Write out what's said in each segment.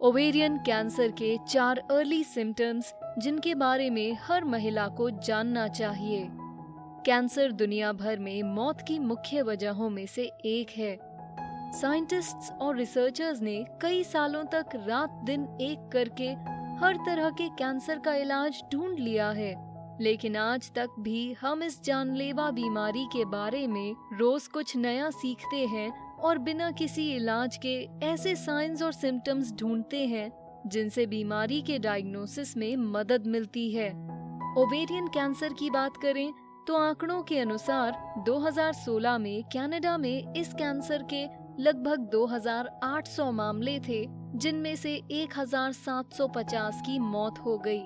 Ovarian cancer के 4 early symptoms जिनके बारे में हर महिला को जानना चाहिए। कैंसर दुनिया भर में मौत की मुख्य वजहों में से एक है। साइंटिस्ट्स और रिसर्चर्स ने कई सालों तक रात दिन एक करके हर तरह के कैंसर का इलाज ढूंढ लिया है, लेकिन आज तक भी हम इस जानलेवा बीमारी के बारे में रोज कुछ नया सीखते हैं और बिना किसी इलाज के ऐसे साइंस और सिम्टम्स ढूंढते हैं जिनसे बीमारी के डायग्नोसिस में मदद मिलती है। ओवेरियन कैंसर की बात करें तो आंकड़ों के अनुसार 2016 में कनाडा में इस कैंसर के लगभग 2800 मामले थे, जिनमें से 1750 की मौत हो गई।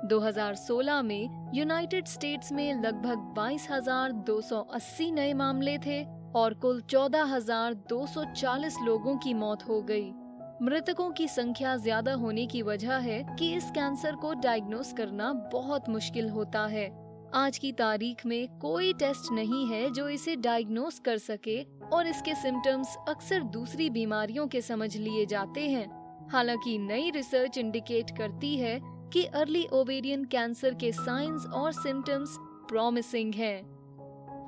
2016 में यूनाइटेड स्टेट्स में लगभग 22,280 नए मामले थे और कुल 14,240 लोगों की मौत हो गई। मृतकों की संख्या ज्यादा होने की वजह है कि इस कैंसर को डायग्नोस करना बहुत मुश्किल होता है। आज की तारीख में कोई टेस्ट नहीं है जो इसे डायग्नोस कर सके और इसके सिम्टम्स अक्सर दूसरी बीमारियों के समझ लिए जाते हैं। हालांकि नई रिसर्च इंडिकेट करती है कि अर्ली ओवेरियन कैंसर के साइंस और सिम्टम्स प्रॉमिसिंग हैं।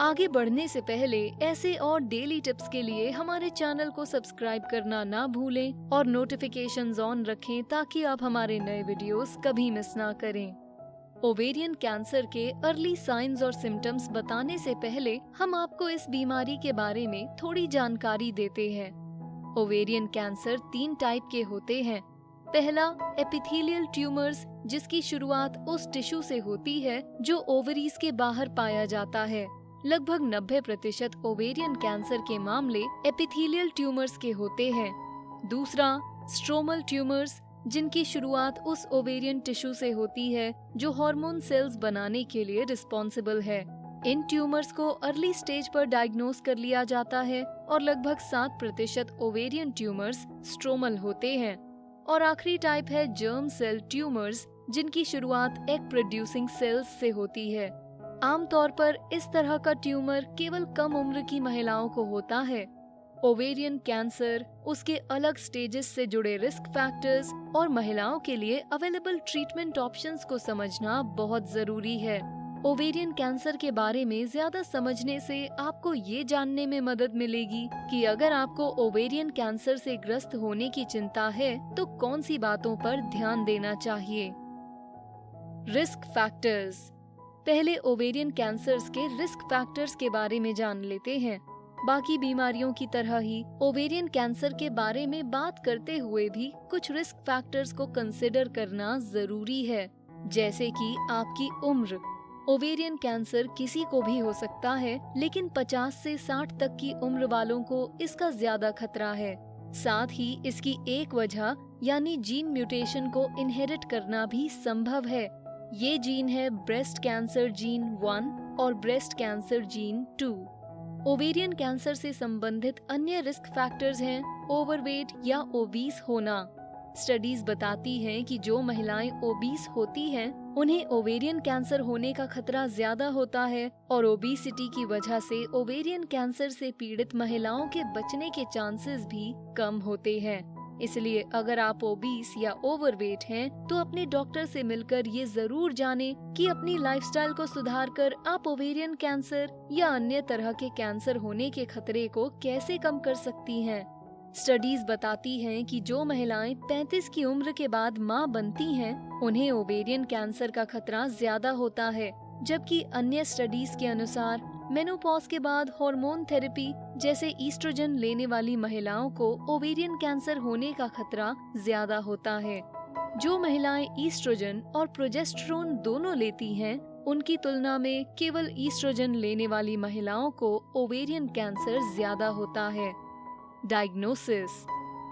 आगे बढ़ने से पहले ऐसे और डेली टिप्स के लिए हमारे चैनल को सब्सक्राइब करना ना भूलें और नोटिफिकेशंस ऑन रखें ताकि आप हमारे नए वीडियोस कभी मिस ना करें। ओवेरियन कैंसर के अर्ली साइंस और सिम्टम्स बताने से पहले हम आपको इस बीमारी के बारे में थोड़ी जानकारी देते हैं। ओवेरियन कैंसर 3 टाइप के होते हैं। पहला, एपिथेलियल ट्यूमर्स, जिसकी शुरुआत उस टिश्यू से होती है जो ओवरीज के बाहर पाया जाता है। लगभग 90% ओवेरियन कैंसर के मामले एपिथेलियल ट्यूमर्स के होते हैं। दूसरा, स्ट्रोमल ट्यूमर्स, जिनकी शुरुआत उस ओवेरियन टिश्यू से होती है जो हार्मोन सेल्स बनाने के लिए रिस्पॉन्सिबल है। इन ट्यूमर्स को अर्ली स्टेज पर डायग्नोस कर लिया जाता है और लगभग 7% ओवेरियन ट्यूमर्स स्ट्रोमल होते हैं। और आखिरी टाइप है जर्म सेल ट्यूमर्स, जिनकी शुरुआत एग प्रोड्यूसिंग सेल्स से होती है। आमतौर पर इस तरह का ट्यूमर केवल कम उम्र की महिलाओं को होता है। ओवेरियन कैंसर, उसके अलग स्टेजेस से जुड़े रिस्क फैक्टर्स और महिलाओं के लिए अवेलेबल ट्रीटमेंट ऑप्शंस को समझना बहुत जरूरी है। ओवेरियन कैंसर के बारे में ज्यादा समझने से आपको ये जानने में मदद मिलेगी कि अगर आपको ओवेरियन कैंसर से ग्रस्त होने की चिंता है तो कौन सी बातों पर ध्यान देना चाहिए। Risk factors. पहले ओवेरियन कैंसर्स के रिस्क फैक्टर्स के बारे में जान लेते हैं। बाकी बीमारियों की तरह ही ओवेरियन कैंसर के बारे में बात करते हुए भी कुछ रिस्क फैक्टर्स को कंसिडर करना जरूरी है, जैसे कि आपकी उम्र। ओवेरियन कैंसर किसी को भी हो सकता है, लेकिन 50 से 60 तक की उम्र वालों को इसका ज्यादा खतरा है। साथ ही इसकी एक वजह यानी जीन म्यूटेशन को इनहेरिट करना भी संभव है। ये जीन है ब्रेस्ट कैंसर जीन 1 और breast cancer gene 2। Ovarian cancer से संबंधित अन्य रिस्क फैक्टर्स हैं ओवरवेट या ओबीस होना। स्टडीज बताती हैं कि जो महिलाएं ओबीस होती हैं उन्हें ओवेरियन कैंसर होने का खतरा ज्यादा होता है और ओबेसिटी की वजह से ओवेरियन कैंसर से पीड़ित महिलाओं के बचने के चांसेस भी कम होते हैं। इसलिए अगर आप ओबीस या ओवरवेट हैं तो अपने डॉक्टर से मिलकर ये जरूर जानें कि अपनी लाइफस्टाइल को सुधार कर आप ओवेरियन कैंसर या अन्य तरह के कैंसर होने के खतरे को कैसे कम कर सकती हैं। स्टडीज बताती हैं कि जो महिलाएं 35 की उम्र के बाद मां बनती हैं, उन्हें ओवेरियन कैंसर का खतरा ज्यादा होता है, जबकि अन्य स्टडीज के अनुसार मेनोपॉज के बाद हार्मोन थेरेपी जैसे ईस्ट्रोजन लेने वाली महिलाओं को ओवेरियन कैंसर होने का खतरा ज्यादा होता है। जो महिलाएं ईस्ट्रोजन और प्रोजेस्टेरोन दोनों लेती हैं, उनकी तुलना में केवल ईस्ट्रोजन लेने वाली महिलाओं को ओवेरियन कैंसर ज्यादा होता है। डायग्नोसिस।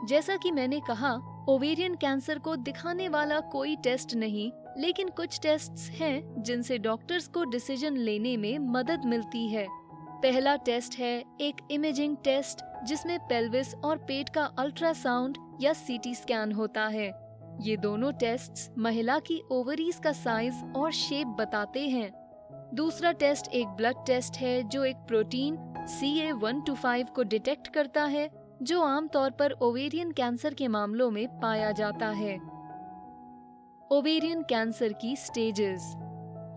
जैसा कि मैंने कहा, ओवेरियन कैंसर को दिखाने वाला कोई टेस्ट नहीं, लेकिन कुछ टेस्ट्स हैं जिनसे डॉक्टर्स को डिसीजन लेने में मदद मिलती है। पहला टेस्ट है एक इमेजिंग टेस्ट, जिसमें पेल्विस और पेट का अल्ट्रासाउंड या सीटी स्कैन होता है। ये दोनों टेस्ट्स महिला की ओवरीज का साइज और शेप बताते हैं। दूसरा टेस्ट एक ब्लड टेस्ट है जो एक प्रोटीन CA125 को डिटेक्ट करता है, जो आमतौर पर ओवेरियन कैंसर के मामलों में पाया जाता है। ओवेरियन कैंसर की स्टेजेस।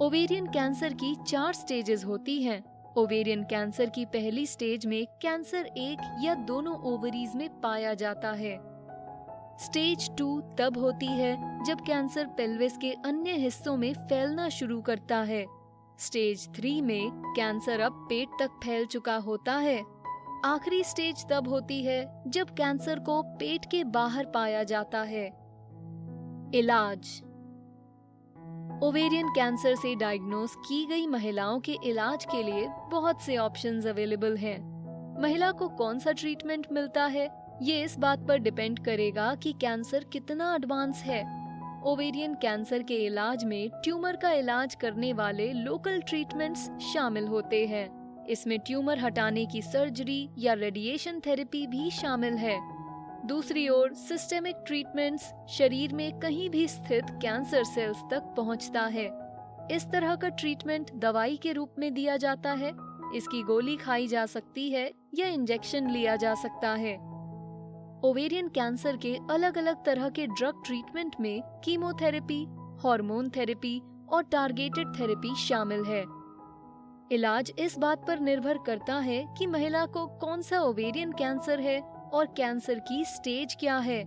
ओवेरियन कैंसर की 4 स्टेजेस होती हैं। ओवेरियन कैंसर की पहली स्टेज में कैंसर एक या दोनों ओवरीज में पाया जाता है। स्टेज 2 तब होती है जब कैंसर पेल्विस के अन्य हिस्सों में फैलना शुरू करता है। स्टेज 3 में कैंसर अब पेट तक फैल चुका होता है। आखिरी स्टेज तब होती है जब कैंसर को पेट के बाहर पाया जाता है। इलाज। ओवेरियन कैंसर से डायग्नोज की गई महिलाओं के इलाज के लिए बहुत से ऑप्शंस अवेलेबल हैं। महिला को कौन सा ट्रीटमेंट मिलता है, ये इस बात पर डिपेंड करेगा कि कैंसर कितना एडवांस है। ओवेरियन कैंसर के इलाज में ट्यूमर का इलाज करने वाले लोकल ट्रीटमेंट्स शामिल होते हैं। इसमें ट्यूमर हटाने की सर्जरी या रेडिएशन थेरेपी भी शामिल है। दूसरी ओर सिस्टेमिक ट्रीटमेंट्स शरीर में कहीं भी स्थित कैंसर सेल्स तक पहुंचता है। इस तरह का ट्रीटमेंट दवाई के रूप में दिया जाता है। इसकी गोली खाई जा सकती है या इंजेक्शन लिया जा सकता है। ओवेरियन कैंसर के अलग अलग तरह के ड्रग ट्रीटमेंट में कीमोथेरेपी, हार्मोन थेरेपी और टारगेटेड थेरेपी शामिल है। इलाज इस बात पर निर्भर करता है कि महिला को कौन सा ओवेरियन कैंसर है और कैंसर की स्टेज क्या है।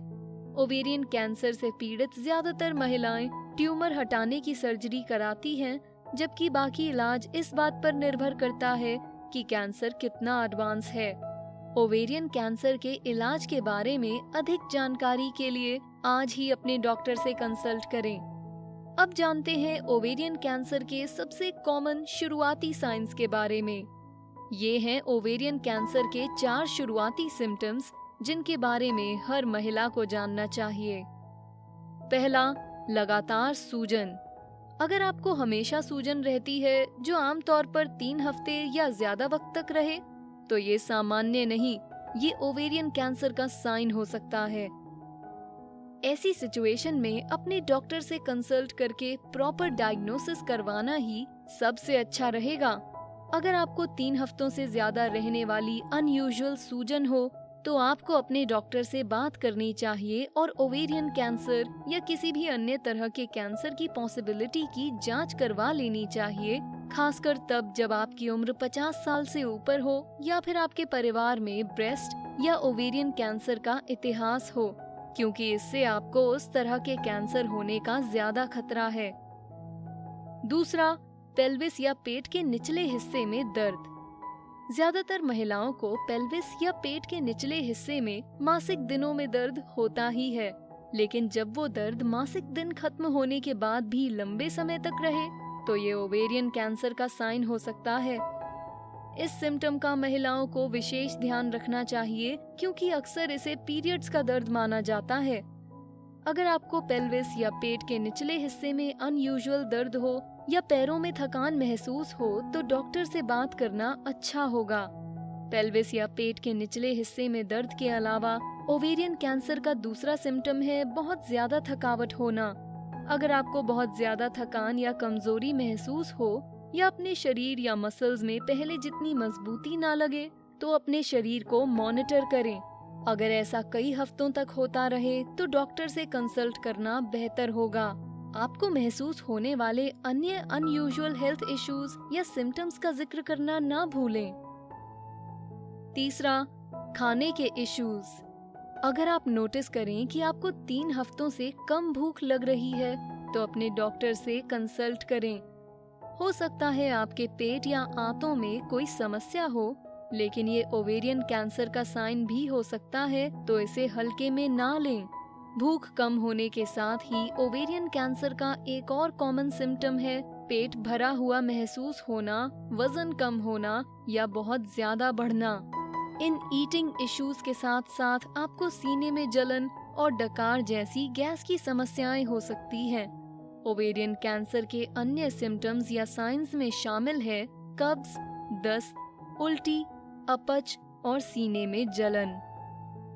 ओवेरियन कैंसर से पीड़ित ज्यादातर महिलाएं ट्यूमर हटाने की सर्जरी कराती हैं, जबकि बाकी इलाज इस बात पर निर्भर करता है कि कैंसर कितना एडवांस है। ओवेरियन कैंसर के इलाज के बारे में अधिक जानकारी के लिए आज ही अपने डॉक्टर से कंसल्ट करें। अब जानते हैं ओवेरियन कैंसर के सबसे कॉमन शुरुआती साइंस के बारे में। ये हैं ओवेरियन कैंसर के 4 शुरुआती सिम्टम्स जिनके बारे में हर महिला को जानना चाहिए। पहला, लगातार सूजन। अगर आपको हमेशा सूजन रहती है जो आमतौर पर 3 हफ्ते या ज्यादा वक्त तक रहे, तो ये सामान्य नहीं, ये ओवेरियन कैंसर का साइन हो सकता है। ऐसी सिचुएशन में अपने डॉक्टर से कंसल्ट करके प्रॉपर डायग्नोसिस करवाना ही सबसे अच्छा रहेगा। अगर आपको 3 हफ्तों से ज्यादा रहने वाली अनयूजुअल सूजन हो, तो आपको अपने डॉक्टर से बात करनी चाहिए और ओवेरियन कैंसर या किसी भी अन्य तरह के कैंसर की पॉसिबिलिटी की जांच करवा लेनी चाहिए, खासकर तब जब आपकी उम्र 50 साल से ऊपर हो या फिर आपके परिवार में ब्रेस्ट या ओवेरियन कैंसर का इतिहास हो, क्योंकि इससे आपको उस तरह के कैंसर होने का ज्यादा खतरा है। दूसरा, पेल्विस या पेट के निचले हिस्से में दर्द। ज्यादातर महिलाओं को पेल्विस या पेट के निचले हिस्से में मासिक दिनों में दर्द होता ही है, लेकिन जब वो दर्द मासिक दिन खत्म होने के बाद भी लंबे समय तक रहे, तो ये ओवेरियन कैंसर का साइन हो सकता है। इस सिम्टम का महिलाओं को विशेष ध्यान रखना चाहिए, क्योंकि अक्सर इसे पीरियड्स का दर्द माना जाता है। अगर आपको पेल्विस या पेट के निचले हिस्से में अनयूजुअल दर्द हो या पैरों में थकान महसूस हो, तो डॉक्टर से बात करना अच्छा होगा। पेल्विस या पेट के निचले हिस्से में दर्द के अलावा ओवेरियन कैंसर का दूसरा सिम्टम है बहुत ज्यादा थकावट होना। अगर आपको बहुत ज्यादा थकान या कमजोरी महसूस हो या अपने शरीर या मसल्स में पहले जितनी मजबूती ना लगे, तो अपने शरीर को मॉनिटर करें। अगर ऐसा कई हफ्तों तक होता रहे, तो डॉक्टर से कंसल्ट करना बेहतर होगा। आपको महसूस होने वाले अन्य अनयूजुअल हेल्थ इश्यूज या सिम्टम्स का जिक्र करना ना भूलें। तीसरा, खाने के इश्यूज। अगर आप नोटिस करें कि आपको 3 हफ्तों से कम भूख लग रही है, तो अपने डॉक्टर से कंसल्ट करें। हो सकता है आपके पेट या आंतों में कोई समस्या हो, लेकिन ये ओवेरियन कैंसर का साइन भी हो सकता है, तो इसे हल्के में ना लें। भूख कम होने के साथ ही ओवेरियन कैंसर का एक और कॉमन सिम्टम है पेट भरा हुआ महसूस होना, वजन कम होना या बहुत ज्यादा बढ़ना। इन ईटिंग इश्यूज के साथ साथ आपको सीने में जलन और डकार जैसी गैस की समस्याएं हो सकती हैं। ओवेरियन कैंसर के अन्य सिम्टम्स या साइंस में शामिल है कब्ज, दस्त, उल्टी, अपच और सीने में जलन।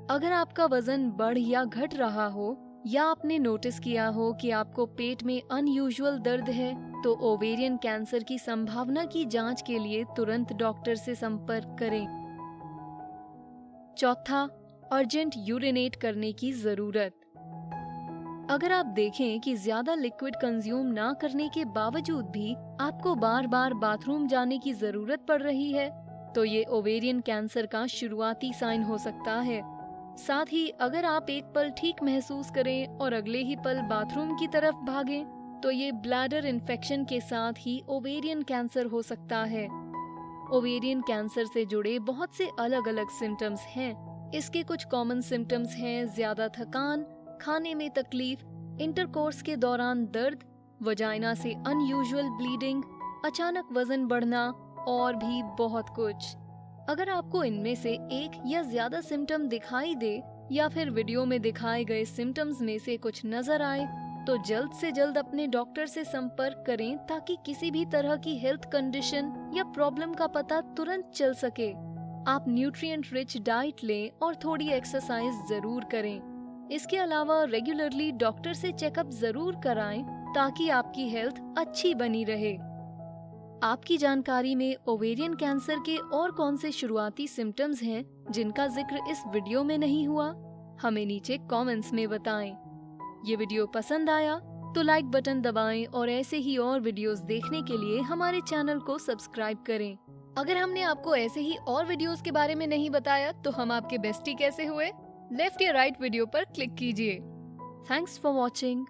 अगर आपका वजन बढ़ या घट रहा हो या आपने नोटिस किया हो कि आपको पेट में अनयूजुअल दर्द है, तो ओवेरियन कैंसर की संभावना की जांच के लिए तुरंत डॉक्टर से संपर्क करें। चौथा, अर्जेंट यूरिनेट करने की जरूरत। अगर आप देखें कि ज्यादा लिक्विड कंज्यूम ना करने के बावजूद भी आपको बार बार बाथरूम जाने की जरूरत पड़ रही है, तो ये ओवेरियन कैंसर का शुरुआती साइन हो सकता है। साथ ही अगर आप एक पल ठीक महसूस करें और अगले ही पल बाथरूम की तरफ भागें, तो ये ब्लैडर इन्फेक्शन के साथ ही ओवेरियन कैंसर हो सकता है। ओवेरियन कैंसर से जुड़े बहुत से अलग अलग सिम्टम्स हैं। इसके कुछ कॉमन सिम्टम्स हैं ज्यादा थकान, खाने में तकलीफ, इंटरकोर्स के दौरान दर्द, वजाइना से अनयूजुअल ब्लीडिंग, अचानक वजन बढ़ना और भी बहुत कुछ। अगर आपको इनमें से एक या ज्यादा सिम्टम दिखाई दे या फिर वीडियो में दिखाए गए सिम्टम्स में से कुछ नजर आए, तो जल्द से जल्द अपने डॉक्टर से संपर्क करें ताकि किसी भी तरह की हेल्थ कंडीशन या प्रॉब्लम का पता तुरंत चल सके। आप न्यूट्रिएंट रिच डाइट लें और थोड़ी एक्सरसाइज जरूर करें। इसके अलावा रेगुलरली डॉक्टर से चेकअप जरूर कराएं ताकि आपकी हेल्थ अच्छी बनी रहे। आपकी जानकारी में ओवेरियन कैंसर के और कौन से शुरुआती सिम्टम्स हैं जिनका जिक्र इस वीडियो में नहीं हुआ? हमें नीचे कमेंट्स में बताएं। ये वीडियो पसंद आया तो लाइक बटन दबाएं और ऐसे ही और वीडियोस देखने के लिए हमारे चैनल को सब्सक्राइब करें। अगर हमने आपको ऐसे ही और वीडियोस के बारे में नहीं बताया तो हम आपके बेस्टी कैसे हुए? लेफ्ट या राइट वीडियो पर क्लिक कीजिए। Thanks for watching.